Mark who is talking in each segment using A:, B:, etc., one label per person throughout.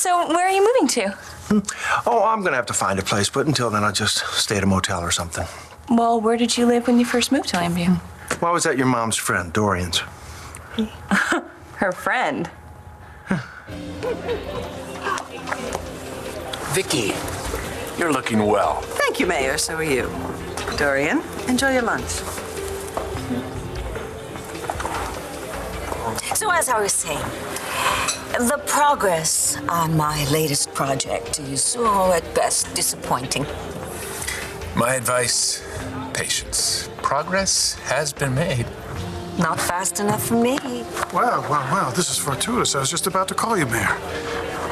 A: So where are you moving to?
B: Oh, I'm gonna have to find a place, but until then I'll just stay at a motel or something.
A: Well, where did you live when you first moved to Lambview?
B: Well, I was at your mom's friend, Dorian's.
A: Her friend?
C: Viki, you're looking well.
D: Thank you, Mayor. So are you. Dorian, enjoy your lunch.
E: So as I was saying, the progress on my latest project is, at best, disappointing.
C: My advice, patience. Progress has been made.
E: Not fast enough for me.
F: Well, this is fortuitous. I was just about to call you, Mayor.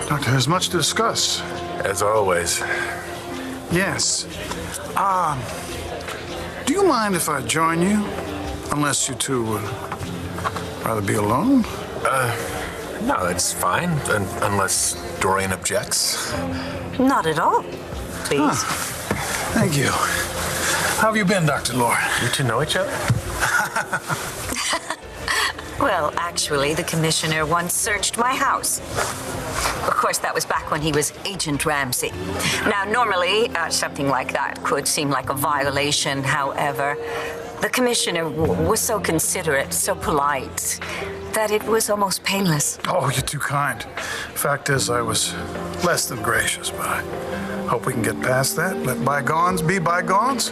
F: Doctor, there's much to discuss.
C: As always.
F: Yes. Do you mind if I join you? Unless you two would rather be alone?
C: No, that's fine, unless Dorian objects.
E: Not at all, please.
F: Thank you. How have you been, Dr. Lord?
C: You two know each other?
E: Well, actually, the commissioner once searched my house. Of course, that was back when he was Agent Ramsey. Now, normally, something like that could seem like a violation. However, the commissioner was so considerate, so polite, that it was almost painless.
F: Oh, you're too kind. Fact is, I was less than gracious, but I hope we can get past that. Let bygones be bygones.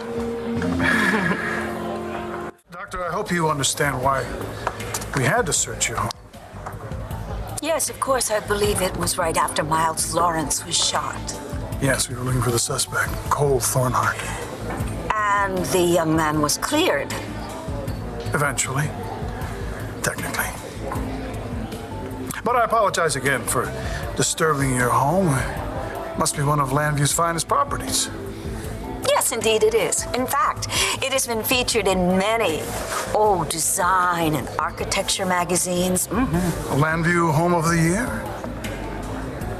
F: Doctor, I hope you understand why we had to search your home.
E: Yes, of course, I believe it was right after Miles Lawrence was shot.
F: Yes, we were looking for the suspect, Cole Thornhart.
E: And the young man was cleared.
F: Eventually. Technically. But I apologize again for disturbing your home. It must be one of Lambview's finest properties.
E: Yes, indeed it is. In fact, it has been featured in many design and architecture magazines.
F: Lambview Home of the Year?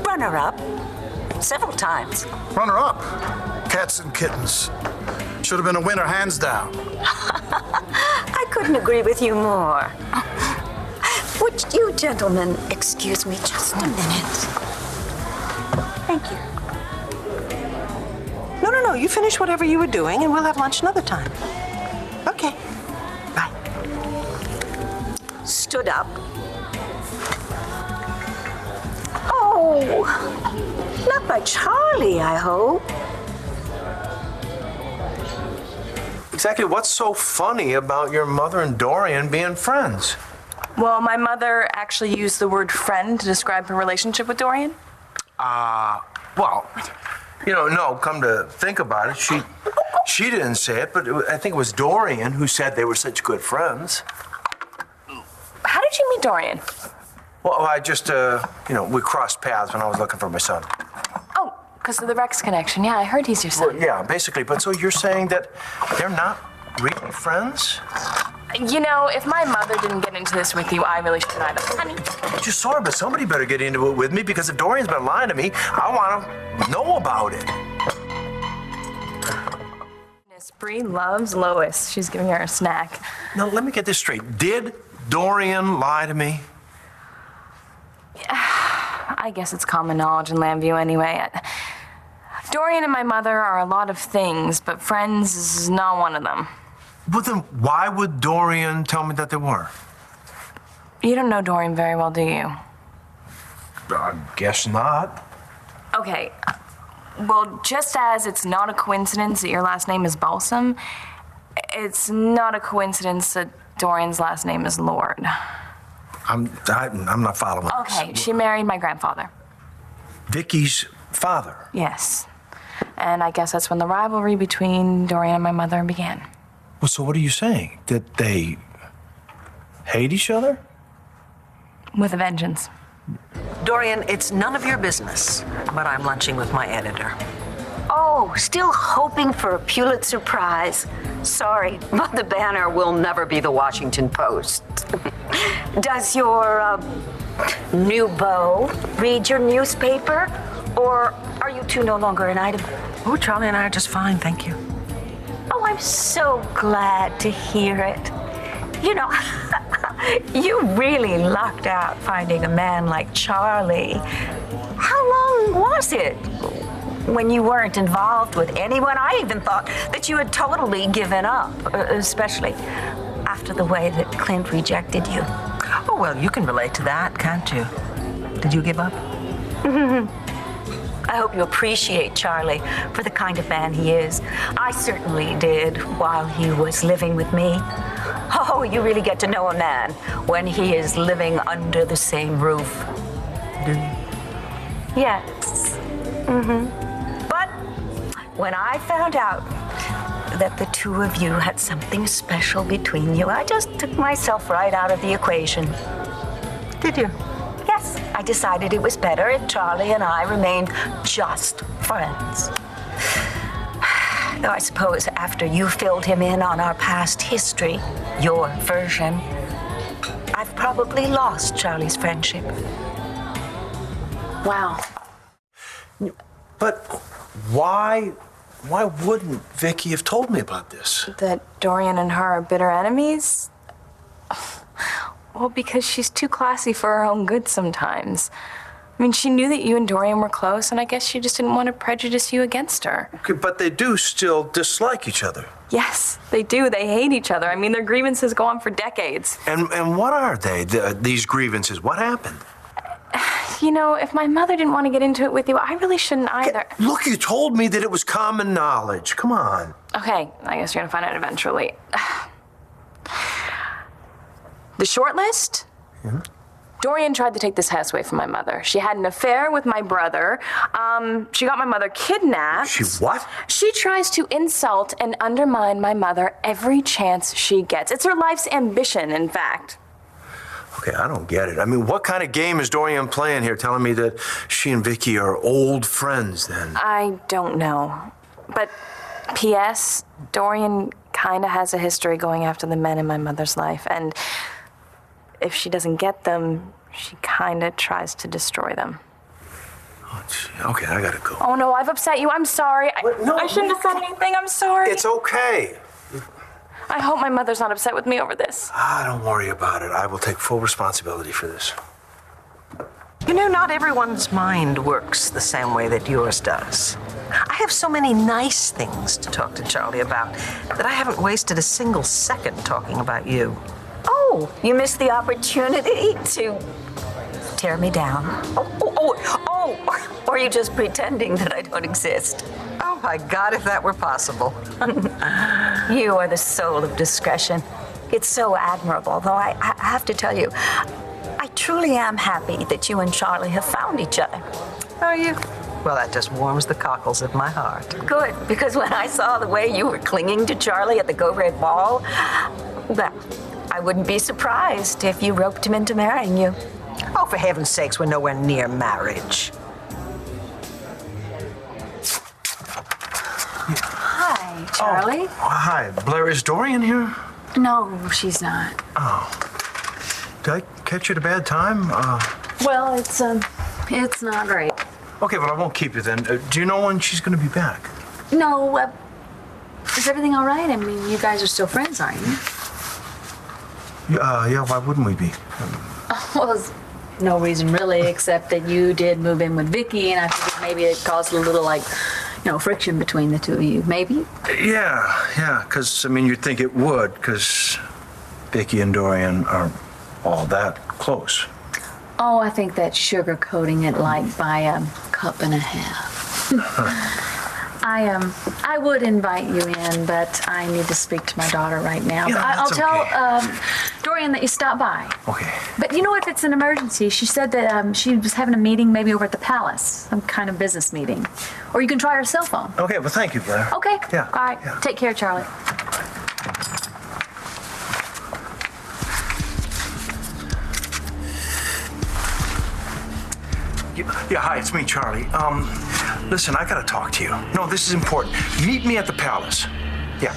E: Runner-up. Several times.
F: Runner-up. Cats and Kittens. Should have been a winner, hands down.
E: I couldn't agree with you more. Would you gentlemen excuse me just a minute? Thank you.
D: No. You finish whatever you were doing, and we'll have lunch another time. Okay. Bye.
E: Stood up. Oh, not by Charlie, I hope.
B: Exactly what's so funny about your mother and Dorian being friends?
A: Well, my mother actually used the word friend to describe her relationship with Dorian.
B: Well, no, come to think about it, she didn't say it, but I think it was Dorian who said they were such good friends.
A: How did you meet Dorian?
B: Well, I just, we crossed paths when I was looking for my son.
A: Oh, because of the Rex connection. Yeah, I heard he's your son.
B: Well, yeah, basically. But so you're saying that they're not really friends?
A: If my mother didn't get into this with you, I really shouldn't either. Honey.
B: You saw her, but somebody better get into it with me, because if Dorian's been lying to me, I want to know about it.
A: Bree loves Lois. She's giving her a snack.
B: Now, let me get this straight. Did Dorian lie to me?
A: I guess it's common knowledge in Lambview anyway. Dorian and my mother are a lot of things, but friends is not one of them.
B: Well, then why would Dorian tell me that they were?
A: You don't know Dorian very well, do you?
B: I guess not.
A: Okay. Well, just as it's not a coincidence that your last name is Balsam, it's not a coincidence that Dorian's last name is Lord.
B: I'm not following
A: Okay,
B: this.
A: she married my grandfather.
B: Viki's father?
A: Yes. And I guess that's when the rivalry between Dorian and my mother began.
B: Well, so what are you saying? That they hate each other?
A: With a vengeance.
D: Dorian, it's none of your business, but I'm lunching with my editor.
E: Oh, still hoping for a Pulitzer Prize. Sorry, but the banner will never be the Washington Post. Does your new beau read your newspaper? Or are you two no longer an item?
D: Oh, Charlie and I are just fine, thank you.
E: Oh, I'm so glad to hear it. You really lucked out finding a man like Charlie. How when you weren't involved with anyone. I even thought that you had totally given up, especially after the way that Clint rejected you.
D: Oh, well, you can relate to that, can't you? Did you give up?
E: I hope you appreciate Charlie for the kind of man he is. I certainly did while he was living with me. Oh, you really get to know a man when he is living under the same roof.
D: Do you?
E: Yes. But when I found out that the two of you had something special between you, I just took myself right out of the equation.
D: Did you?
E: Yes, I decided it was better if Charlie and I remained just friends. Though I suppose after you filled him in on our past history, your version, I've probably lost Charlie's friendship.
A: Wow.
B: But why wouldn't Viki have told me about this?
A: That Dorian and her are bitter enemies? Well, because she's too classy for her own good sometimes. I mean, she knew that you and Dorian were close, and I guess she just didn't want to prejudice you against her.
B: Okay, but they do still dislike each other.
A: Yes, they do. They hate each other. I mean, their grievances go on for decades.
B: And what are they, these grievances? What happened?
A: You know, if my mother didn't want to get into it with you, I really shouldn't either.
B: Look, you told me that it was common knowledge. Come on.
A: Okay, I guess you're gonna find out eventually. The short list?
B: Yeah.
A: Dorian tried to take this house away from my mother. She had an affair with my brother. She got my mother kidnapped.
B: She what?
A: She tries to insult and undermine my mother every chance she gets. It's her life's ambition, in fact.
B: Okay, I don't get it. I mean, what kind of game is Dorian playing here, telling me that she and Viki are old friends then?
A: I don't know. But P.S., Dorian kind of has a history going after the men in my mother's life, and if she doesn't get them, she kind of tries to destroy them.
B: Oh, gee. Okay, I gotta go.
A: Oh, no, I've upset you. I'm sorry.
B: No,
A: I shouldn't have said anything. I'm sorry.
B: It's okay.
A: I hope my mother's not upset with me over this.
B: Don't worry about it. I will take full responsibility for this.
D: You know, not everyone's mind works the same way that yours does. I have so many nice things to talk to Charlie about that I haven't wasted a single second talking about you.
E: Oh, you missed the opportunity to tear me down. Oh, or are you just pretending that I don't exist?
D: Oh, my God, if that were possible.
E: You are the soul of discretion. It's so admirable, though I have to tell you, I truly am happy that you and Charlie have found each other.
D: Are you? Well, that just warms the cockles of my heart.
E: Good, because when I saw the way you were clinging to Charlie at the Go Red Ball, well, I wouldn't be surprised if you roped him into marrying you.
D: Oh, for heaven's sakes, we're nowhere near marriage.
A: Hi, Charlie.
B: Oh, hi. Blair, is Dorian here?
A: No, she's not.
B: Oh. Did I catch you at a bad time?
A: Well, it's not great.
B: Okay, well, I won't keep you then. Do you know when she's going to be back?
G: No, is everything all right? I mean, you guys are still friends, aren't you?
B: Yeah, why wouldn't we be?
G: Well, there's no reason really, except that you did move in with Viki, and I figured maybe it caused a little, friction between the two of you. Maybe?
B: Yeah, because, you'd think it would, because Viki and Dorian are all that close.
G: Oh, I think that's sugarcoating it by a cup and a half. I would invite you in, but I need to speak to my daughter right now.
B: Yeah,
G: I'll
B: that's
G: tell
B: okay.
G: Dorian that you stopped by.
B: Okay.
G: But if it's an emergency, she said that she was having a meeting maybe over at the palace, some kind of business meeting. Or you can try her cell phone.
B: Okay, well, thank you, Blair.
G: Okay.
B: Yeah.
G: All right.
B: Yeah.
G: Take care, Charlie.
B: Yeah, hi, it's me, Charlie. Listen, I gotta talk to you. No, this is important. Meet me at the palace. Yeah.